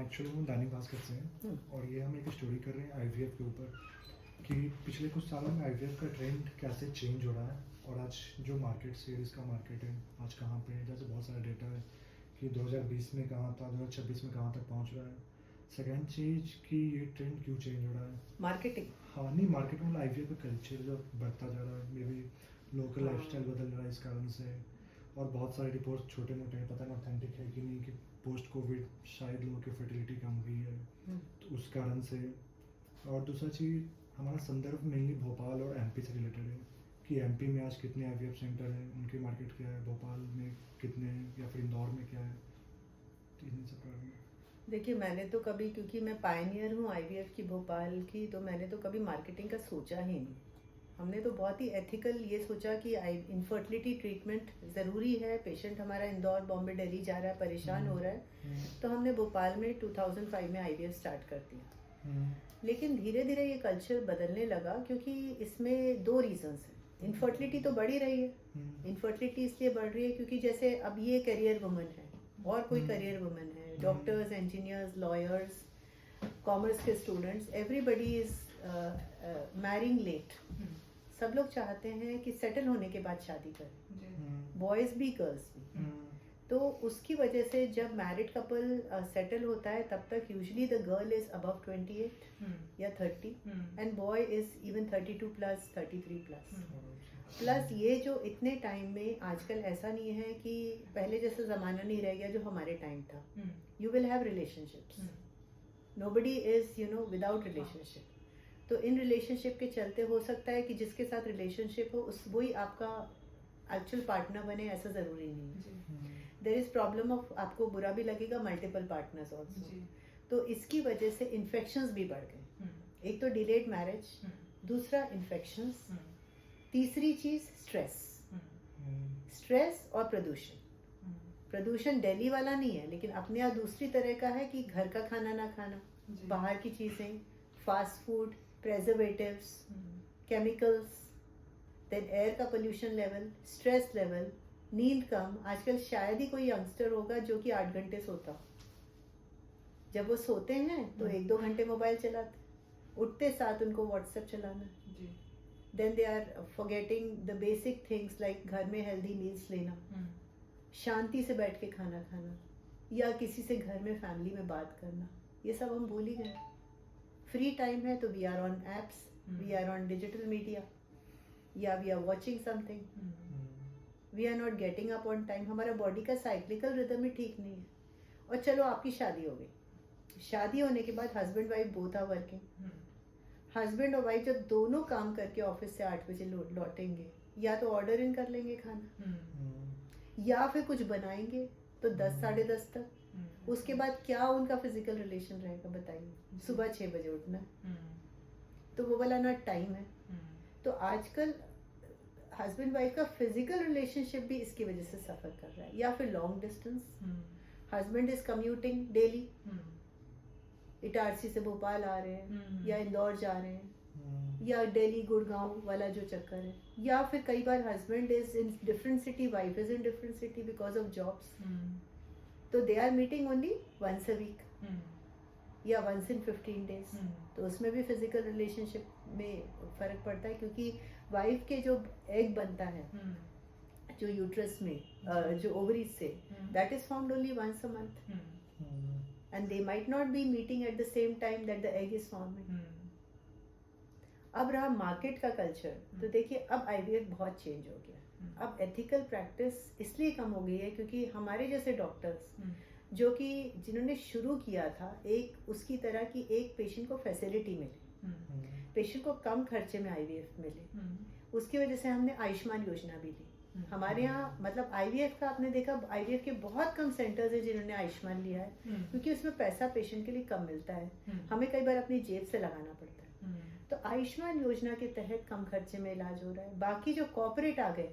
Actually हम दैनिक भास्कर से हैं और ये हम एक स्टोरी कर रहे हैं आईवीएफ के ऊपर कि पिछले कुछ सालों में आईवीएफ का ट्रेंड कैसे चेंज हो रहा है और आज जो मार्केट सीरीज़ का मार्केट है आज कहाँ पे है। जैसे बहुत सारा डेटा है कि 2020 में कहाँ था, 2026 में कहाँ तक पहुँच रहा है। सेकेंड चीज़ कि ये ट्रेंड क्यों चेंज हो रहा है, मार्केटिंग। हाँ नहीं मार्केट में आईवीएफ का कल्चर जो बढ़ता जा रहा है, मे बी लोकल लाइफस्टाइल बदल रहा है इस कारण से। और बहुत सारे रिपोर्ट छोटे मोटे हैं, पता नहीं ऑथेंटिक है कि नहीं, कि पोस्ट कोविड शायद लोगों की फर्टिलिटी कम हुई है तो उस कारण से। और दूसरा चीज़ हमारा संदर्भ मेनली भोपाल और एमपी से रिलेटेड है कि एमपी में आज कितने आईवीएफ सेंटर हैं, उनकी मार्केट क्या है, भोपाल में कितने हैं या फिर इंदौर में क्या है, तो इन सब कारण में। देखिए, मैंने तो कभी, क्योंकि मैं पायनियर हूँ आईवीएफ की भोपाल की, तो मैंने तो कभी मार्केटिंग का सोचा ही नहीं। हमने तो बहुत ही एथिकल ये सोचा कि इनफर्टिलिटी ट्रीटमेंट ज़रूरी है, पेशेंट हमारा इंदौर बॉम्बे दिल्ली जा रहा है, परेशान हो रहा है, तो हमने भोपाल में 2005 में आईवीएफ स्टार्ट कर दिया। लेकिन धीरे धीरे ये कल्चर बदलने लगा क्योंकि इसमें दो रीजंस हैं। इनफर्टिलिटी तो बढ़ ही रही है। इनफर्टिलिटी इसलिए बढ़ रही है क्योंकि जैसे अब ये करियर वुमन है और कोई करियर वुमन है, डॉक्टर्स, इंजीनियर्स, लॉयर्स, कॉमर्स के students, everybody is marrying late. सब लोग चाहते हैं कि सेटल होने के बाद शादी करें, बॉयज भी गर्ल्स भी। तो उसकी वजह से जब मैरिड कपल सेटल होता है तब तक usually the girl is above 28 या 30 and boy is even 32 plus 33 plus. ये जो इतने टाइम में आजकल ऐसा नहीं है कि पहले जैसा ज़माना नहीं रह गया जो हमारे टाइम था। You will have relationships, nobody is without relationship. तो इन रिलेशनशिप के चलते हो सकता है कि जिसके साथ रिलेशनशिप हो उस वही आपका एक्चुअल पार्टनर बने, ऐसा ज़रूरी नहीं है। देयर इज प्रॉब्लम ऑफ, आपको बुरा भी लगेगा, मल्टीपल पार्टनर्स ऑल्सो। तो इसकी वजह से इन्फेक्शंस भी बढ़ गए। एक तो डिलेड मैरिज, दूसरा इन्फेक्शंस, तीसरी चीज स्ट्रेस और प्रदूषण। प्रदूषण दिल्ली वाला नहीं है, लेकिन अपने यहाँ दूसरी तरह का है कि घर का खाना ना खाना, बाहर की चीजें, fast food, preservatives, chemicals, then air का पोल्यूशन लेवल, स्ट्रेस लेवल, नींद कम। आजकल शायद ही कोई यंगस्टर होगा जो कि 8 घंटे सोता हो। जब वो सोते हैं तो 1-2 घंटे मोबाइल चलाते, उठते साथ उनको व्हाट्सएप चलाना। Then they are forgetting the basic things like घर में हेल्दी मील्स लेना, शांति से बैठ के खाना खाना, या किसी से घर में फैमिली में बात करना। ये सब हम भूल ही गए। फ्री टाइम है तो we are on apps, we are on digital media, या we are watching something, we are not getting up on time. हमारा बॉडी का साइक्लिकल रिदम ही ठीक नहीं है। और चलो आपकी शादी हो गई, शादी होने के बाद husband wife both are working. Husband और वाइफ जब दोनों काम करके ऑफिस से 8 बजे लौटेंगे, या तो ऑर्डर इन कर लेंगे खाना, या फिर कुछ बनाएंगे तो 10 साढ़े 10 तक। उसके बाद क्या उनका फिजिकल रिलेशन रहेगा बताइए। सुबह 6 बजे उठना, तो वो वाला ना टाइम है। तो आजकल हस्बैंड वाइफ का फिजिकल रिलेशनशिप भी इसकी वजह से सफर कर रहा है। या फिर long distance, husband is commuting daily, Itarsi से भोपाल आ रहे हैं या इंदौर जा रहे हैं, या दिल्ली गुड़गांव वाला जो चक्कर है, या फिर कई बार husband is in different city, wife is in different city because of jobs. तो they are meeting only once a week या वंस इन 15 डेज। तो उसमें भी फिजिकल रिलेशनशिप में फर्क पड़ता है, क्योंकि वाइफ के जो एग बनता है जो यूट्रस में, जो ओवरीज से, that is formed only once a month, and they might not be meeting at the same time that the egg is forming. अब रहा मार्केट का कल्चर, तो देखिए अब आईवीएफ बहुत चेंज हो गया। अब एथिकल प्रैक्टिस इसलिए कम हो गई है क्योंकि हमारे जैसे डॉक्टर्स जो कि जिन्होंने शुरू किया था, एक उसकी तरह की एक पेशेंट को फैसिलिटी मिले, पेशेंट को कम खर्चे में आईवीएफ मिले, उसकी वजह से हमने आयुष्मान योजना भी ली। हमारे यहाँ मतलब आईवीएफ का आपने देखा, आईवीएफ के बहुत कम सेंटर्स हैं जिन्होंने आयुष्मान लिया है, क्योंकि उसमें पैसा पेशेंट के लिए कम मिलता है, हमें कई बार अपनी जेब से लगाना पड़ता है। तो आयुष्मान योजना के तहत कम खर्चे में इलाज हो रहा है। बाकी जो कॉर्पोरेट आ गए,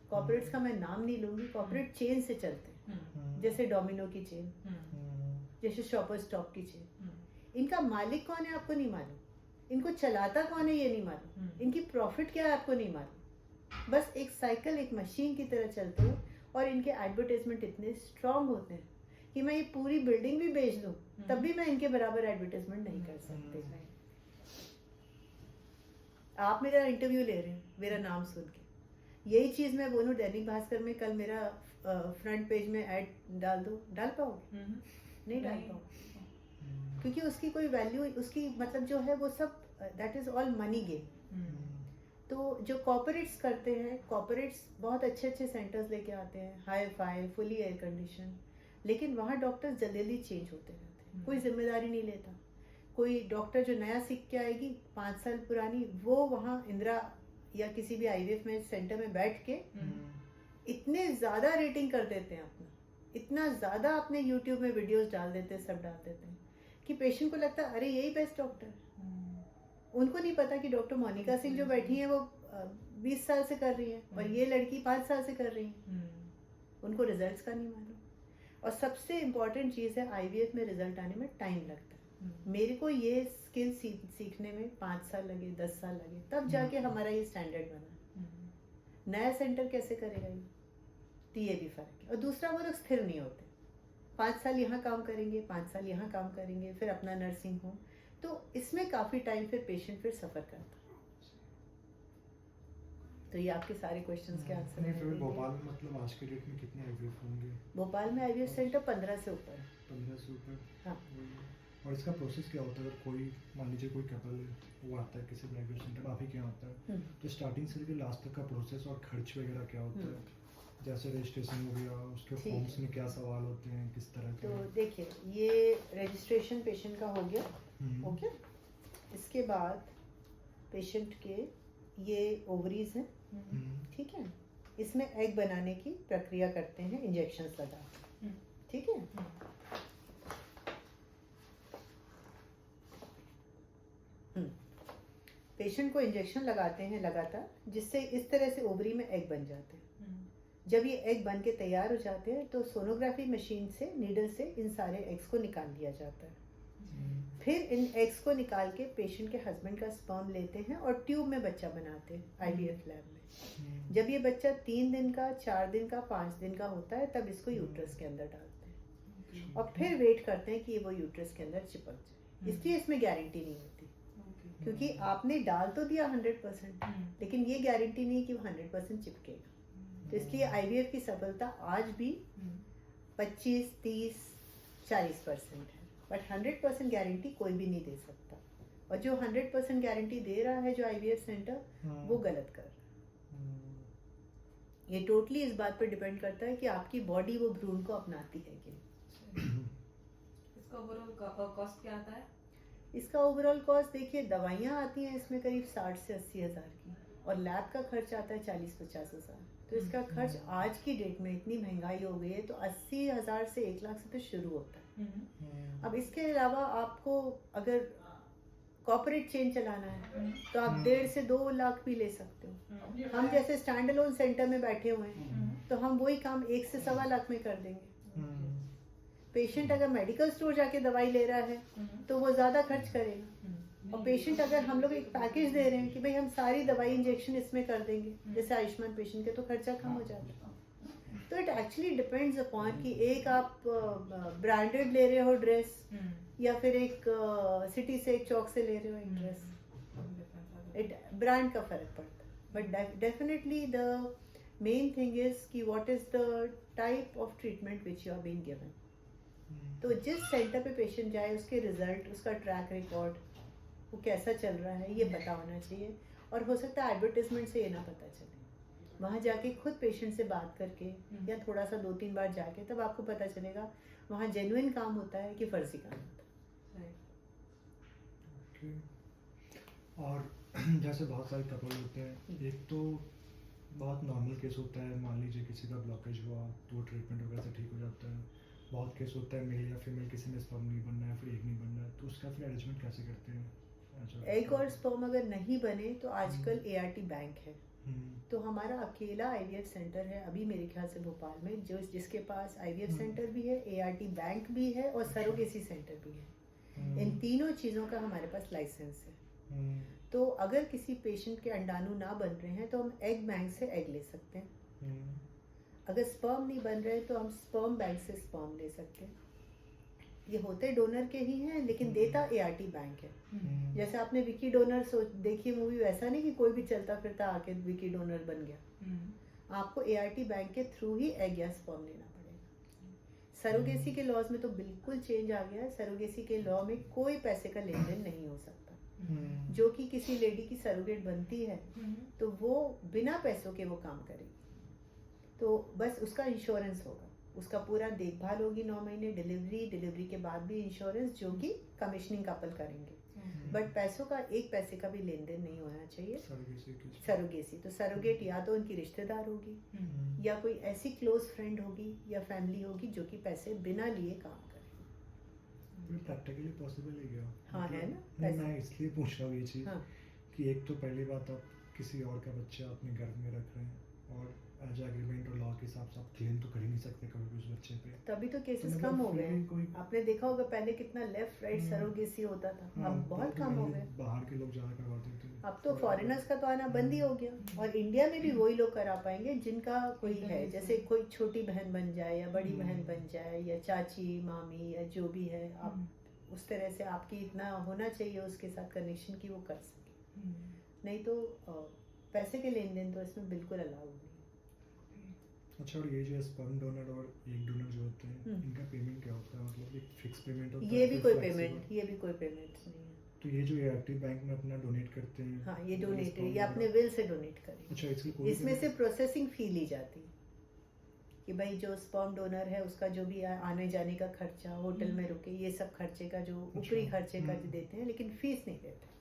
कॉर्पोरेट्स का मैं नाम नहीं लूंगी, कॉर्पोरेट चेन से चलते हैं, जैसे डोमिनो की चेन, जैसे शॉपर स्टॉप की चेन। इनका मालिक कौन है आपको नहीं मालूम, इनको चलाता कौन है ये नहीं मालूम, इनकी प्रॉफिट क्या है आपको नहीं मालूम। बस एक साइकिल, एक मशीन की तरह चलते हैं, और इनके एडवर्टाइजमेंट इतने स्ट्रांग होते हैं कि मैं ये पूरी बिल्डिंग भी बेच दूं तब भी मैं इनके बराबर एडवर्टाइजमेंट नहीं कर सकती। आप मेरा इंटरव्यू ले रहे हैं मेरा नाम सुन के, यही चीज मैं बोलूं दैनिक भास्कर में कल मेरा फ्रंट पेज में ऐड डाल दो, डाल पाओगे? नहीं डाल पाओगे, क्योंकि उसकी कोई वैल्यू, उसकी मतलब जो है वो सब that is all money game. तो जो कॉर्पोरेट्स करते हैं, कॉर्पोरेट्स बहुत अच्छे अच्छे सेंटर्स लेके आते हैं, hi fi fully air condition, लेकिन वहाँ डॉक्टर्स जल्दी जल्दी चेंज होते रहते हैं, कोई जिम्मेदारी नहीं लेता। कोई डॉक्टर जो नया सीख के आएगी 5 साल पुरानी, वो वहाँ इंदिरा या किसी भी आईवीएफ में सेंटर में बैठ के इतने ज़्यादा रेटिंग कर देते हैं अपना, इतना ज़्यादा अपने यूट्यूब में वीडियोस डाल देते हैं, सब डाल देते हैं कि पेशेंट को लगता है अरे यही बेस्ट डॉक्टर है। उनको नहीं पता कि डॉक्टर मोनिका सिंह जो बैठी है वो 20 साल से कर रही है और ये लड़की 5 साल से कर रही है, उनको रिजल्ट्स का नहीं मालूम। और सबसे इम्पोर्टेंट चीज़ है आईवीएफ में रिजल्ट आने में टाइम लगता है। मेरे को ये स्किल सीखने में 5 साल लगे, 10 साल लगे, तब जाके हमारा ये स्टैंडर्ड बना। नया सेंटर कैसे करेगा ये? तो ये भी फर्क है। और दूसरा, वो लोग स्थिर नहीं होते, 5 साल यहाँ काम करेंगे, 5 साल यहाँ काम करेंगे, फिर अपना नर्सिंग होम, तो इसमें काफ़ी टाइम फिर पेशेंट फिर सफ़र करता है। तो ये आपके सारे क्वेश्चंस के आंसर हैं। फिर भोपाल में मतलब आज के डेट में कितने आईवीएफ होंगे? भोपाल में आईवीएफ सेंटर 15 से ऊपर है। 15 से ऊपर? हाँ। और इसका प्रोसेस क्या होता है? अगर कोई मान लीजिए कोई कपल है, वो आता है किसी आईवीएफ सेंटर, आप ही क्या होता है, तो स्टार्टिंग से लेकर लास्ट तक का प्रोसेस और खर्च वगैरह क्या होता है? जैसे रजिस्ट्रेशन हो गया, उसके फॉर्म्स में क्या सवाल होते हैं, किस तरह के? तो देखिए, ये रजिस्ट्रेशन पेशेंट का हो गया, ओके। इसके बाद पेशेंट के ये ओवरीज हैं, ठीक है, इसमें एग बनाने की प्रक्रिया करते हैं, इंजेक्शंस लगा के, ठीक है। पेशेंट को इंजेक्शन लगाते हैं लगातार, जिससे इस तरह से ओवरी में एग बन जाते हैं। जब ये एग बन के तैयार हो जाते हैं तो सोनोग्राफी मशीन से, नीडल से इन सारे एग्स को निकाल लिया जाता है। फिर इन एग्स को निकाल के पेशेंट के हस्बैंड का स्पर्म लेते हैं और ट्यूब में बच्चा बनाते हैं आईवीएफ लैब में। जब ये बच्चा 3 दिन का, 4 दिन का, 5 दिन का होता है, तब इसको यूट्रस के अंदर डालते हैं और फिर वेट करते हैं कि वो यूट्रस के अंदर चिपक जाए। इसलिए इसमें गारंटी नहीं होती, क्योंकि आपने डाल तो दिया 100%, लेकिन ये गारंटी नहीं कि वो 100% चिपकेगा। तो इसलिए आईवीएफ की सफलता आज भी 25, 30, 40% है, बट 100% गारंटी कोई भी नहीं दे सकता। और जो 100% गारंटी दे रहा है जो आईवीएफ सेंटर, वो गलत कर रहा है। ये टोटली इस बात पर डिपेंड करता है कि आपकी बॉडी वो भ्रूण को अपनाती है कि नहीं। इसका ओवरऑल कॉस्ट क्या आता है? इसका ओवरऑल कॉस्ट देखिए, दवाइयाँ आती हैं इसमें करीब 60 से 80 हज़ार की, और लैब का खर्च आता है 40-50 हज़ार। तो इसका खर्च आज की डेट में इतनी महंगाई हो गई है, तो 80 हज़ार से 1 लाख से तो शुरू होता है। अब इसके अलावा आपको अगर कॉर्पोरेट चेन चलाना है तो आप 1.5 से 2 लाख भी ले सकते हो। हम जैसे स्टैंड अलोन सेंटर में बैठे हुए हैं, तो हम वही काम 1 से 1.25 लाख में कर देंगे। पेशेंट अगर मेडिकल स्टोर जाके दवाई ले रहा है तो वो ज़्यादा खर्च करेगा, और पेशेंट अगर हम लोग एक पैकेज दे रहे हैं कि भाई हम सारी दवाई इंजेक्शन इसमें कर देंगे, जैसे आयुष्मान पेशेंट के, तो खर्चा कम हो जाता है। तो इट एक्चुअली डिपेंड्स अपॉन कि एक आप ब्रांडेड ले रहे हो ड्रेस, या फिर एक सिटी से, एक चौक से ले रहे हो एक ड्रेस, इट ब्रांड का फर्क पड़ता है। But definitely the main thing is कि what is the type of treatment which you are being given. तो जिस सेंटर पे पेशेंट जाए, उसके रिजल्ट, उसका ट्रैक रिकॉर्ड, वो कैसा चल रहा है, ये पता होना चाहिए। और हो सकता है एडवर्टिजमेंट से ये ना पता चले, वहाँ जाके खुद पेशेंट से बात करके या थोड़ा सा 2-3 बार जाके, तब आपको पता चलेगा वहाँ जेन्युइन काम होता है कि फर्जी काम होता है। और जैसे बहुत सारे कपल होते हैं, एक तो बहुत नॉर्मल केस होता है, मान लीजिए किसी का ब्लॉकेज हुआ तो ट्रीटमेंट वगैरह से ठीक हो जाता है। बहुत केस होता है मेल या फीमेल, किसी में स्पर्म नहीं बनना है, फिर एग नहीं बनना है, तो उसका फिर अरेंजमेंट कैसे करते हैं? एग और स्पर्म अगर नहीं बने तो आजकल ART बैंक है, तो हमारा अकेला IVF सेंटर है अभी मेरे ख्याल से भोपाल में, जो जिसके पास IVF सेंटर भी है, ART बैंक भी है और सरोगेसी सेंटर भी है। इन तीनों चीज़ों का हमारे पास लाइसेंस है। तो अगर किसी पेशेंट के अंडाणु ना बन रहे हैं तो हम एग बैंक से एग ले सकते हैं। अगर स्पर्म नहीं बन रहे तो हम स्पर्म बैंक से स्पर्म ले सकते हैं। ये होते डोनर के ही हैं लेकिन देता एआरटी बैंक है। हम्म, जैसे आपने विकी डोनर देखी मूवी, वैसा नहीं कि कोई भी चलता फिरता आके विकी डोनर बन गया। हम्म, आपको एआरटी बैंक के थ्रू ही एग या स्पर्म लेना पड़ेगा। सरोगेसी के लॉज में तो बिल्कुल चेंज आ गया है। सरोगेसी के लॉ में कोई पैसे का लेन देन नहीं हो सकता। हम्म, जो कि किसी लेडी की सरोगेट बनती है हम्म, तो वो बिना पैसों के वो काम करेगी, तो बस उसका इंश्योरेंस होगा, उसका पूरा देखभाल होगी 9 महीने, डिलीवरी के बाद भी इंश्योरेंस, जो कि कमिश्निंग कपल करेंगे। बट पैसों का एक पैसे का भी लेन देन नहीं होना चाहिए। सरोगेसी के सरोगेसी तो सरोगेट या तो उनकी रिश्तेदार होगी हम्म, या कोई ऐसी क्लोज फ्रेंड होगी या फैमिली होगी जो कि पैसे बिना लिए काम करे। प्रैक्टिकली पॉसिबल है क्या? हाँ, है ना, नहीं, ऐसे- मैं इसलिए पूछ रहा हूँ ये चीज़ हाँ। कि एक तो पहली बात, आप किसी और का बच्चा अपने घर में रख रहे हैं और एज एग्रीमेंट और लॉ के हिसाब से आप क्लेम तो कर ही नहीं सकते कभी भी उस बच्चे पे। तभी तो केसेस मतलब कम हो फिर गए भी हैं। कोई आपने देखा होगा पहले कितना लेफ्ट राइट हम्म। सरोगेसी होता था, हाँ, अब बहुत कम हो गए। बाहर के लोग ज़्यादा करवाते थे। अब तो फॉरेनर्स का तो आना बंद ही हो गया, और इंडिया में भी वही लोग करा पाएंगे जिनका कोई है, जैसे कोई छोटी बहन बन जाए या बड़ी बहन बन जाए या चाची मामी या जो भी है, आप उस तरह से आपकी इतना होना चाहिए उसके साथ कनेक्शन की वो कर सके। नहीं तो पैसे के लेन देन तो इसमें बिल्कुल अलाउ नहीं। अच्छा, और ये जो स्पर्म डोनर और एग डोनर जो होते हैं, हम्म। इनका पेमेंट क्या होता है? मतलब एक फिक्स पेमेंट होता है? ये भी फिर कोई flexible? पेमेंट, ये भी कोई पेमेंट नहीं है। तो ये जो एक्टिव बैंक में अपना डोनेट करते हैं, हाँ, ये डोनेट, sperm ये अपने donor- विल से डोनेट करेंगे। अच्छा, इसकी कोई इसमें से प्रोसेसिंग फी ली जाती है कि भाई जो स्पर्म डोनर है उसका जो भी आने जाने का खर्चा, होटल में रुके, ये सब खर्चे का जो ऊपरी खर्चे का जो देते हैं, लेकिन फीस नहीं देते।